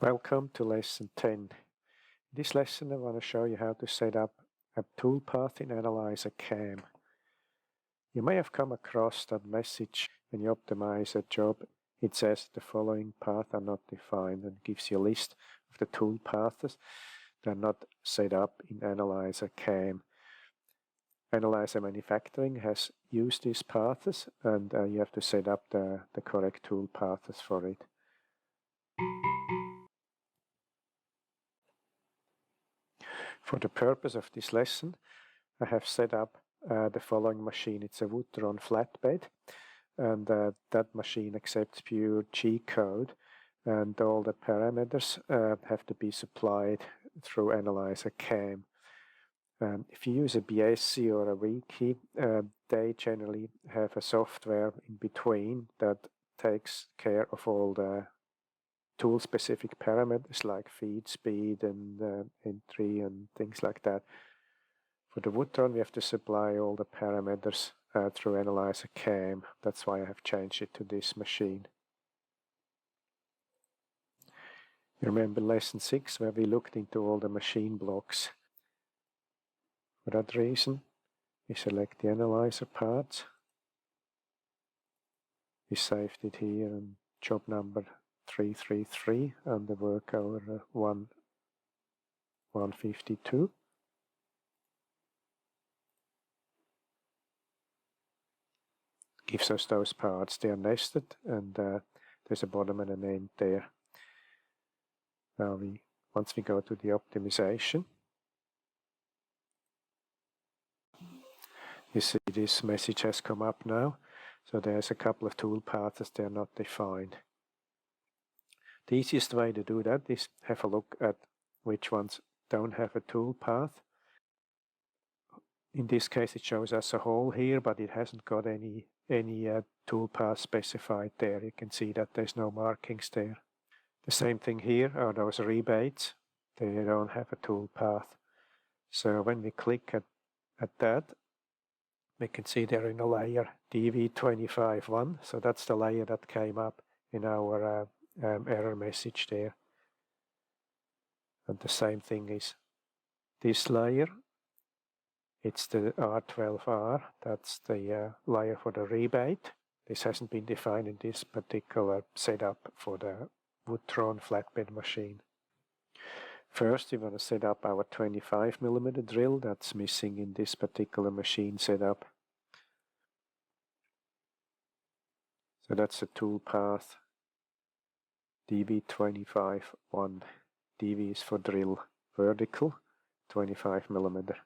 Welcome to lesson 10. In this lesson I want to show you how to set up a toolpath in Analyzer CAM. You may have come across that message when you optimize a job. It says the following paths are not defined and gives you a list of the toolpaths that are not set up in Analyzer CAM. Analyzer Manufacturing has used these paths and you have to set up the correct toolpaths for it. For the purpose of this lesson, I have set up the following machine. It's a Woodron flatbed, and that machine accepts pure G code, and all the parameters have to be supplied through Analyzer CAM. If you use a BSc or a Wiki, they generally have a software in between that takes care of all the tool-specific parameters like feed speed and entry and things like that. For the Woodron, we have to supply all the parameters through Analyzer CAM. That's why I have changed it to this machine. You remember lesson 6 where we looked into all the machine blocks. For that reason, we select the Analyzer parts. We saved it here on job number 333 and the work hour 152. Gives us those parts. They are nested and there's a bottom and an end there. Now once we go to the optimization, you see this message has come up now. So there's a couple of toolpaths that are not defined. The easiest way to do that is have a look at which ones don't have a toolpath. In this case it shows us a hole here, but it hasn't got any toolpath specified there. You can see that there's no markings there. The same thing here are those rebates. They don't have a toolpath. So when we click at that, we can see they're in a layer DV25-1. So that's the layer that came up in our error message there. And the same thing is this layer. It's the R12R. That's the layer for the rebate. This hasn't been defined in this particular setup for the Woodron flatbed machine. First, we want to set up our 25mm drill. That's missing in this particular machine setup. So that's the toolpath DV25-1. DV is for drill vertical, 25mm.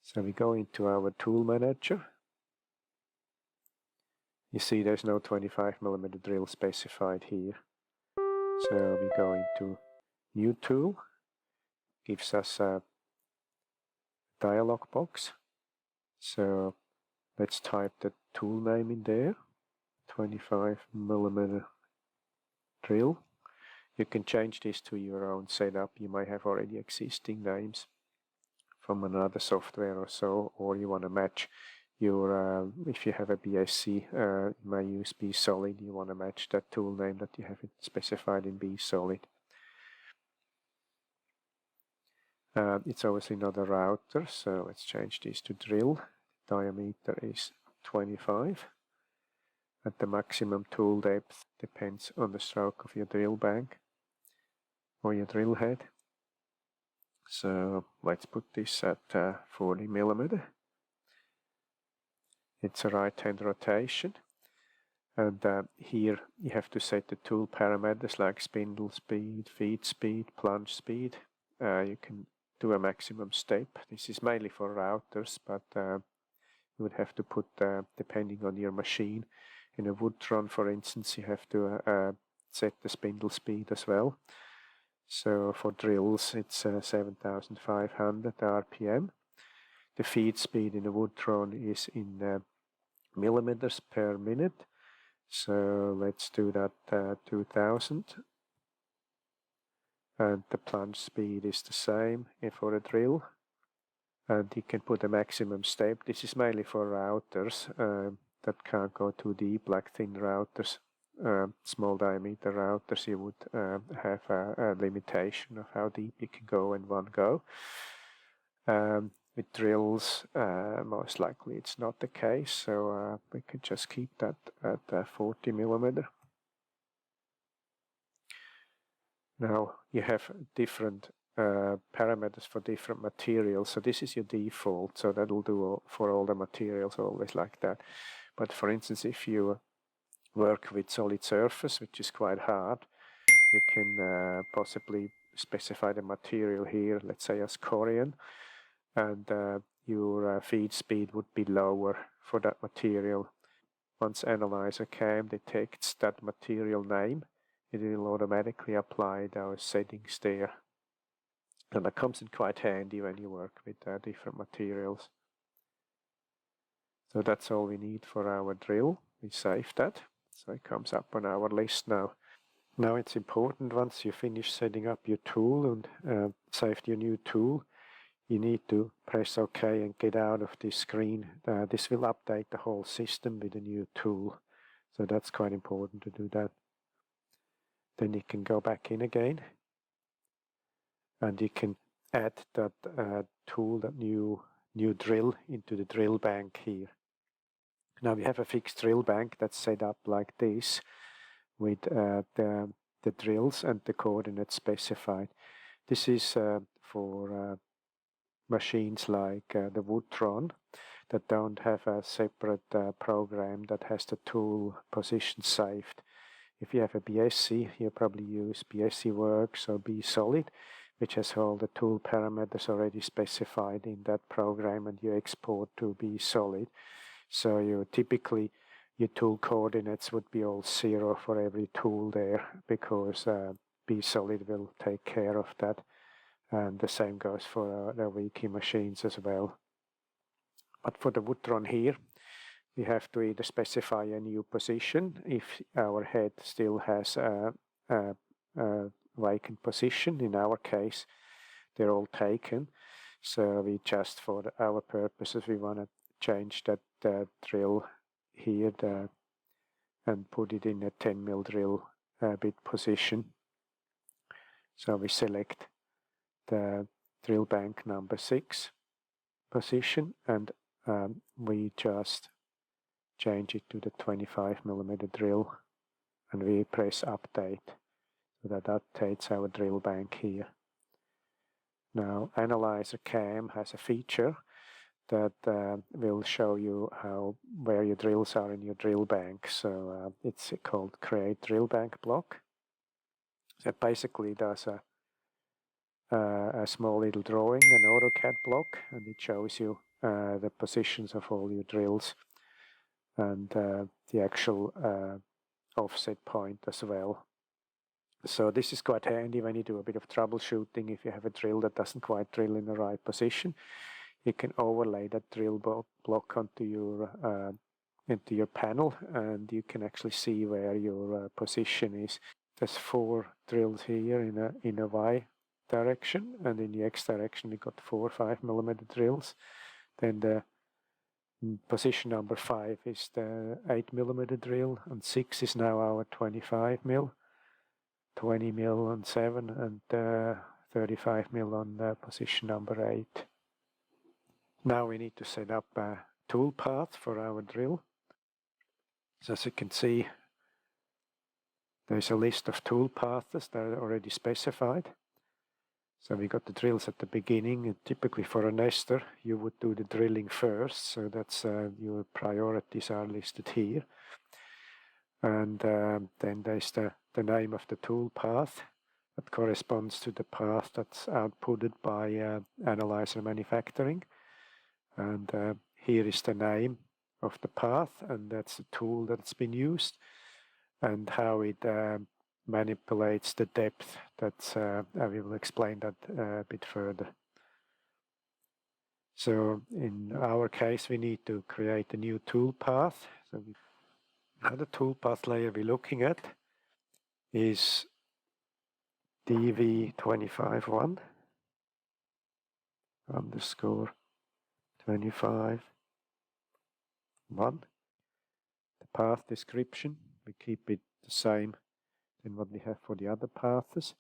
So we go into our tool manager. You see there's no 25mm drill specified here. So we go into new tool. Gives us a dialog box. So let's type the tool name in there. 25mm drill. You can change this to your own setup. You might have already existing names from another software or so, or you want to match your, if you have a BSc, you may use B-Solid, you want to match that tool name that you have it specified in B-Solid. It's obviously not a router, so let's change this to drill. Diameter is 25. And the maximum tool depth depends on the stroke of your drill bank or your drill head. So let's put this at 40mm. It's a right-hand rotation. And here you have to set the tool parameters like spindle speed, feed speed, plunge speed. You can do a maximum step. This is mainly for routers, but you would have to put, depending on your machine, in a Woodron, for instance, you have to set the spindle speed as well. So for drills, it's 7,500 RPM. The feed speed in a Woodron is in millimeters per minute. So let's do that 2000. And the plunge speed is the same for a drill. And you can put a maximum step. This is mainly for routers that can't go too deep, like thin routers. small diameter routers, you would have a limitation of how deep you can go in one go. With drills, most likely it's not the case, so we could just keep that at 40 millimeter. Now you have different parameters for different materials, so this is your default, so that'll do for all the materials, always like that. But for instance, if you work with solid surface, which is quite hard, you can possibly specify the material here, let's say as Korean, and your feed speed would be lower for that material. Once Analyzer CAM detects that material name, it will automatically apply those settings there. And that comes in quite handy when you work with different materials. So that's all we need for our drill. We save that, so it comes up on our list now. Now it's important, once you finish setting up your tool and saved your new tool, you need to press OK and get out of this screen. This will update the whole system with a new tool, so that's quite important to do that. Then you can go back in again, and you can add that tool, that new drill, into the drill bank here. Now we have a fixed drill bank that's set up like this, with the drills and the coordinates specified. This is for machines like the Woodtron that don't have a separate program that has the tool position saved. If you have a BSc, you probably use BSc Works or BSolid, which has all the tool parameters already specified in that program, and you export to BSolid. So you typically, your tool coordinates would be all 0 for every tool there, because BSolid will take care of that. And the same goes for the wiki machines as well. But for the Woodtron here, we have to either specify a new position if our head still has a vacant position. In our case, they're all taken. So we just, for our purposes, we want to change that drill here and put it in a 10 mil drill bit position. So we select the drill bank number 6 position, and we just change it to the 25 millimeter drill, and we press update, so that updates our drill bank here. Now Analyzer CAM has a feature that will show you where your drills are in your drill bank. So it's called Create Drill Bank Block. So it basically does a small little drawing, an AutoCAD block, and it shows you the positions of all your drills and the actual offset point as well. So this is quite handy when you do a bit of troubleshooting. If you have a drill that doesn't quite drill in the right position, you can overlay that drill block onto your panel, and you can actually see where your position is. There's 4 drills here in a Y direction, and in the X direction we got 4 5 millimeter drills. Then the position number 5 is the 8 millimeter drill, and 6 is now our 25 mil, 20 mil on 7, and 35 mil on position number 8. Now we need to set up a tool path for our drill. So as you can see, there's a list of tool paths that are already specified. So we got the drills at the beginning, and typically for a nester you would do the drilling first, so that's your priorities are listed here. And then there's the name of the tool path that corresponds to the path that's outputted by Analyzer Manufacturing. And here is the name of the path, and that's the tool that's been used, and how it manipulates the depth. That's I will explain that a bit further. So in our case, we need to create a new tool path. So the tool path layer we're looking at is DV251 underscore 25 1. The path description we keep it the same than what we have for the other paths.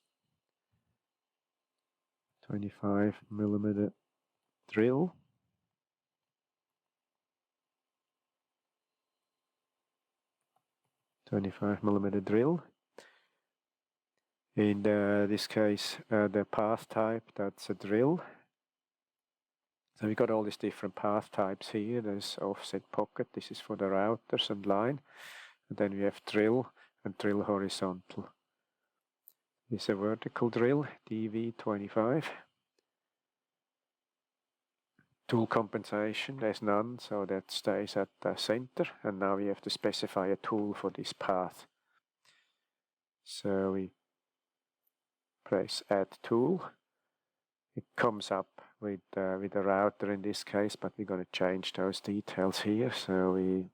25mm drill. In this case, the path type, that's a drill. So we got all these different path types here. There's offset pocket, this is for the routers and line. And then we have drill and drill horizontal. This is a vertical drill, DV25. Tool compensation, there's none, so that stays at the center. And now we have to specify a tool for this path. So we press Add Tool. It comes up with a router in this case, but we're going to change those details here. So we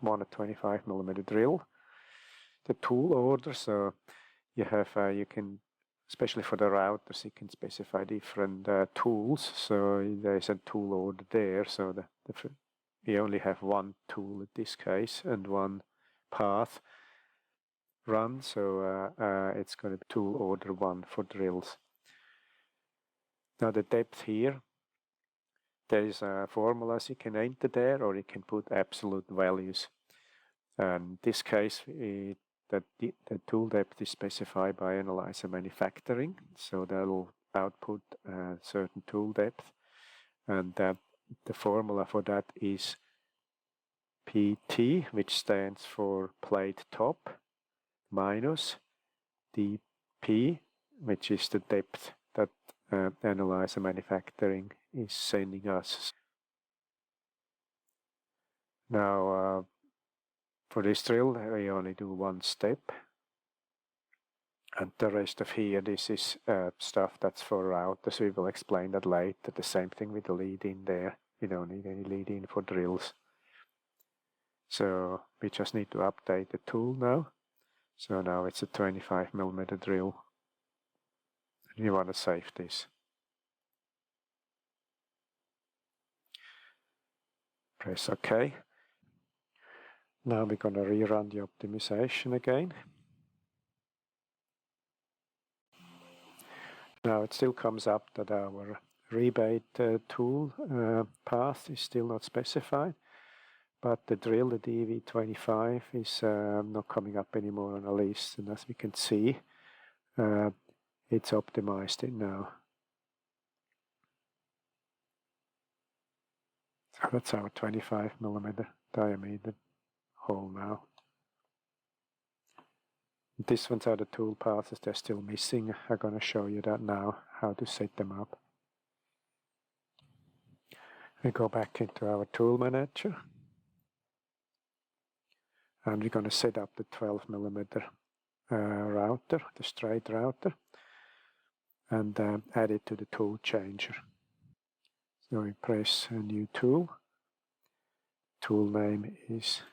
want a 25mm drill. The tool order, so you have you can, especially for the routers, you can specify different tools. So there's a tool order there. So we only have one tool in this case and one path run. So it's going to be tool order 1 for drills. Now the depth here, there is formulas you can enter there, or you can put absolute values. In this case, the tool depth is specified by Analyzer Manufacturing, so that will output a certain tool depth, and the formula for that is PT, which stands for plate top, minus DP, which is the depth that Analyzer Manufacturing is sending us. Now, for this drill, we only do one step, and the rest of here, this is stuff that's for routers. We will explain that later. The same thing with the lead in there. We don't need any lead in for drills. So we just need to update the tool now. So now it's a 25mm drill. And you want to save this. Press OK. Now we're going to rerun the optimization again. Now it still comes up that our rebate tool path is still not specified, but the drill, the DV25, is not coming up anymore on a list, and as we can see, it's optimized it now. So that's our 25mm diameter hole now. This one's are the tool paths, they're still missing. I'm going to show you that now, how to set them up. We go back into our tool manager, and we're going to set up the 12mm router, the straight router, and add it to the tool changer. So we press a new tool. Tool name is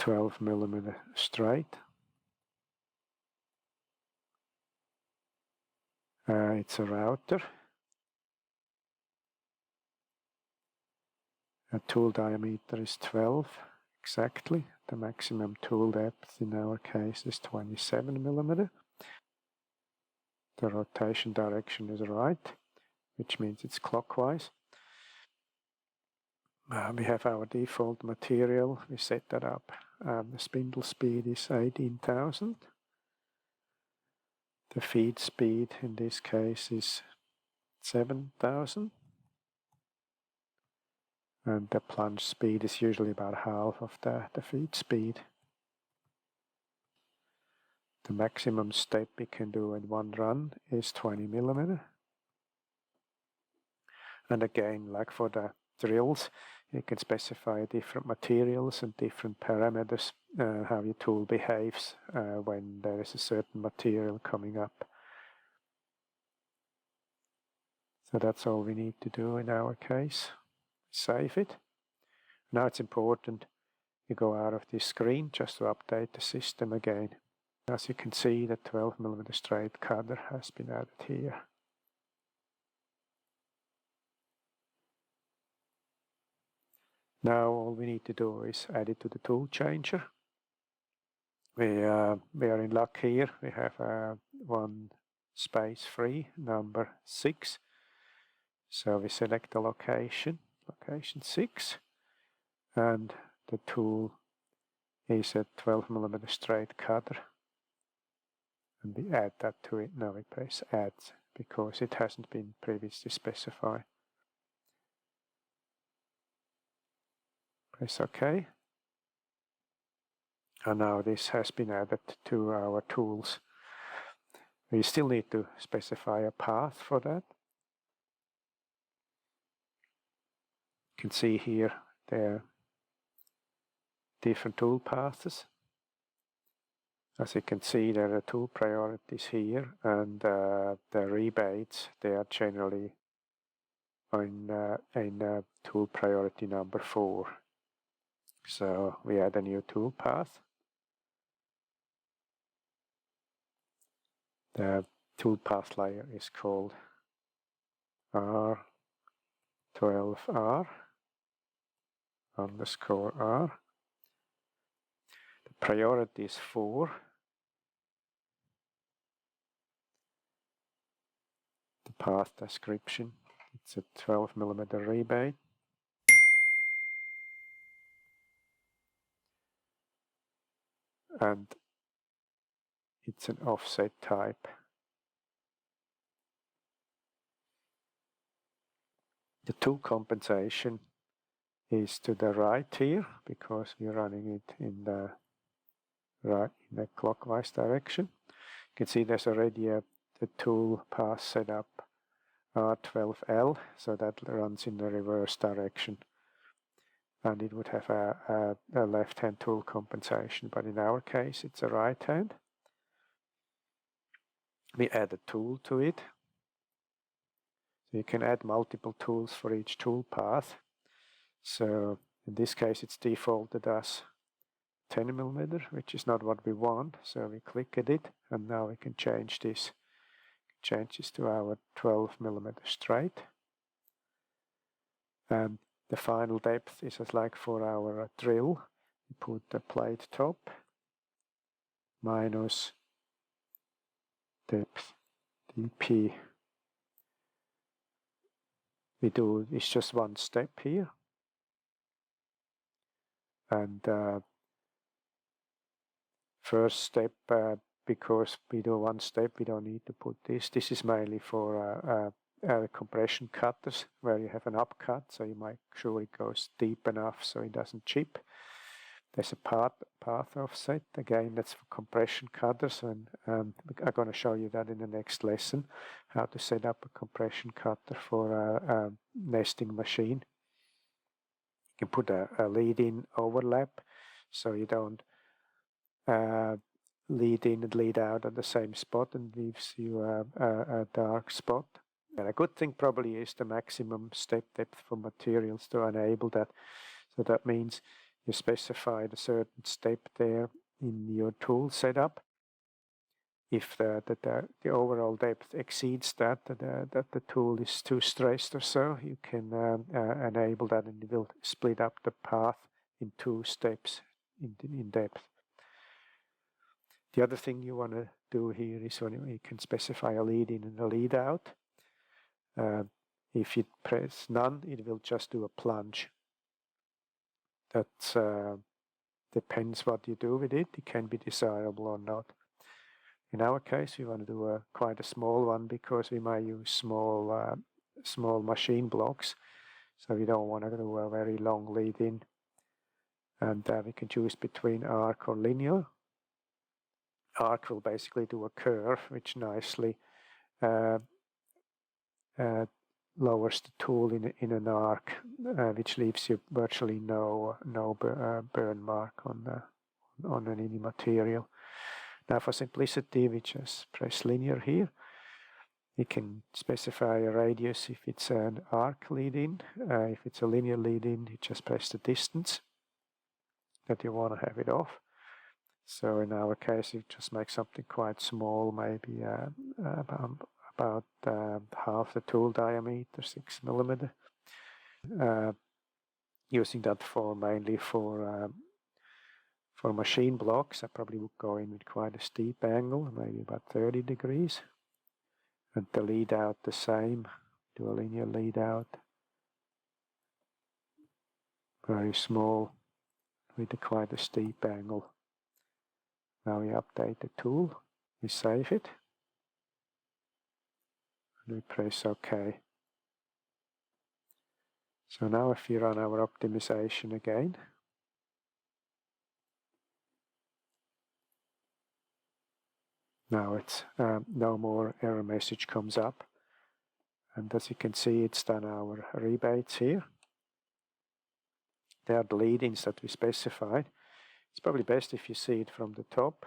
12mm straight. It's a router. A tool diameter is 12 exactly. The maximum tool depth in our case is 27mm. The rotation direction is right, which means it's clockwise. We have our default material. We set that up. The spindle speed is 18,000. The feed speed in this case is 7,000. And the plunge speed is usually about half of the feed speed. The maximum step we can do in one run is 20mm. And again, like for the drills, you can specify different materials and different parameters, how your tool behaves when there is a certain material coming up. So that's all we need to do in our case. Save it. Now it's important you go out of this screen just to update the system again. As you can see, the 12mm straight cutter has been added here. Now all we need to do is add it to the tool changer. We are in luck here. We have one space free, number 6. So we select the location 6, and the tool is a 12mm straight cutter, and we add that to it. Now we press add because it hasn't been previously specified. Press OK. And now this has been added to our tools. We still need to specify a path for that. You can see here there are different tool paths. As you can see, there are tool priorities here, and the rebates, they are generally in tool priority number 4. So we add a new tool path. The toolpath layer is called R12R _R. The priority is 4. The path description, it's a 12mm rebate. And it's an offset type. The tool compensation is to the right here because we're running it in the clockwise direction. You can see there's already the tool path set up R12L, so that runs in the reverse direction. And it would have a left-hand tool compensation, but in our case it's a right-hand. We add a tool to it. So you can add multiple tools for each tool path. So in this case it's defaulted as 10mm, which is not what we want. So we click at it, and now we can change this. Change this to our 12mm straight. And the final depth is as like for our drill. We put the plate top minus depth dp. It's just one step here, and first step, because we do one step, we don't need to put this. This is mainly for compression cutters where you have an upcut, so you make sure it goes deep enough so it doesn't chip. There's a path offset, again that's for compression cutters, and I'm going to show you that in the next lesson, how to set up a compression cutter for a nesting machine. You can put a lead-in overlap so you don't lead in and lead out at the same spot and leaves you a dark spot. And a good thing probably is the maximum step depth for materials to enable that. So that means you specified a certain step there in your tool setup. If the overall depth exceeds that the tool is too stressed or so, you can enable that, and it will split up the path in 2 steps in depth. The other thing you want to do here is when you can specify a lead in and a lead out. If you press none, it will just do a plunge. That depends what you do with it. It can be desirable or not. In our case, we want to do quite a small one because we might use small machine blocks. So we don't want to do a very long lead in. And we can choose between arc or linear. Arc will basically do a curve which nicely lowers the tool in an arc, which leaves you virtually no burn mark on any material. Now for simplicity, we just press linear here. You can specify a radius if it's an arc lead-in. If it's a linear lead-in, you just press the distance that you want to have it off. So in our case, you just make something quite small, maybe about half the tool diameter, 6mm. using that for mainly for machine blocks. I probably would go in with quite a steep angle, maybe about 30 degrees. And the lead out the same, do a linear lead out. Very small, with quite a steep angle. Now we update the tool, we save it, and we press OK. So now if we run our optimization again, now it's no more error message comes up. And as you can see, it's done our rebates here. They are the lead-ins that we specified. It's probably best if you see it from the top.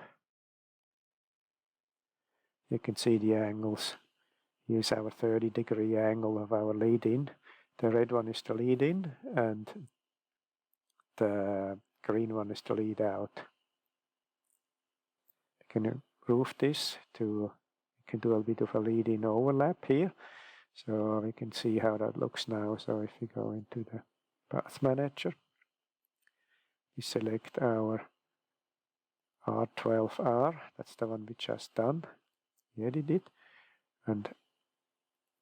You can see the angles. Here's our 30-degree angle of our lead-in. The red one is the lead-in, and the green one is the lead-out. You can improve this to, you can do a bit of a lead-in overlap here. So we can see how that looks now. So if we go into the Path Manager, we select our R12R, that's the one we just done, we edit it, and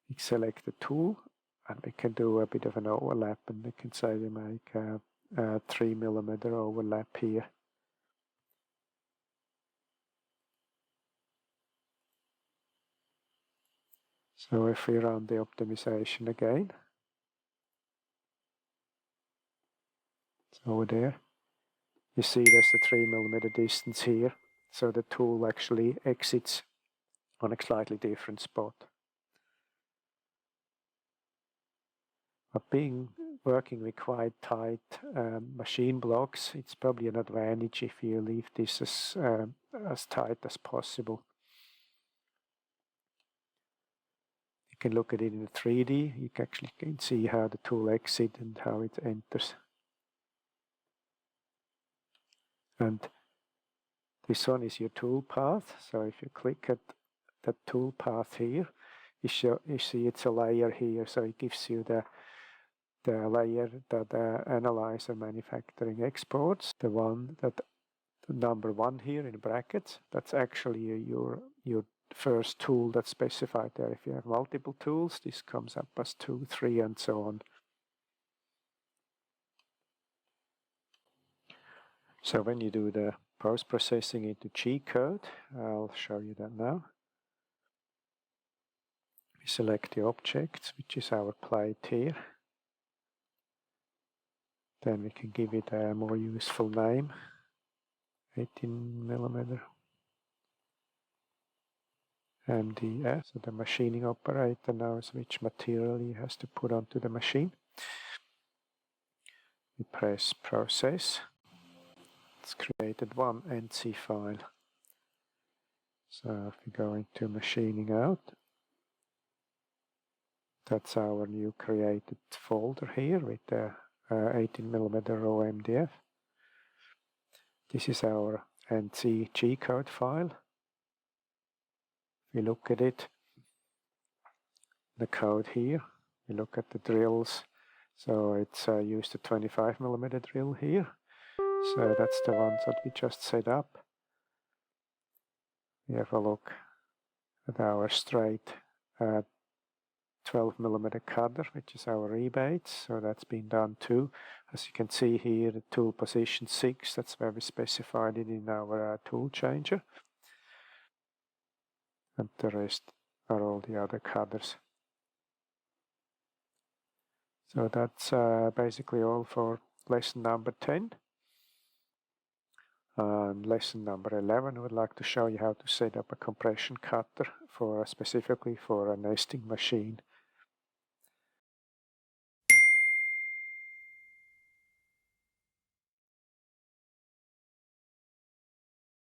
we select the tool, and we can do a bit of an overlap, and we can say we make a 3mm overlap here. So if we run the optimization again, it's over there. You see there's a 3mm distance here, so the tool actually exits on a slightly different spot. But working with quite tight machine blocks, it's probably an advantage if you leave this as tight as possible. You can look at it in 3D. You can actually see how the tool exits and how it enters. And this one is your tool path. So if you click at the tool path here, you see it's a layer here. So it gives you the layer that the analyzer manufacturing exports. The number 1 here in brackets, that's actually your first tool that's specified there. If you have multiple tools, this comes up as 2, 3, and so on. So when you do the post-processing into G-code, I'll show you that now. We select the object, which is our plate here. Then we can give it a more useful name, 18mm MDF. So the machining operator knows which material he has to put onto the machine. We press Process. It's created one NC file. So if we go into Machining Out, that's our new created folder here with the 18mm raw MDF. This is our NC G-code file. We look at it, the code here, we look at the drills. So it's used a 25mm drill here. So that's the ones that we just set up. We have a look at our straight 12mm cutter, which is our rebates. So that's been done too. As you can see here, the tool position 6, that's where we specified it in our tool changer. And the rest are all the other cutters. So that's basically all for lesson number 10. And lesson number 11, I would like to show you how to set up a compression cutter specifically for a nesting machine.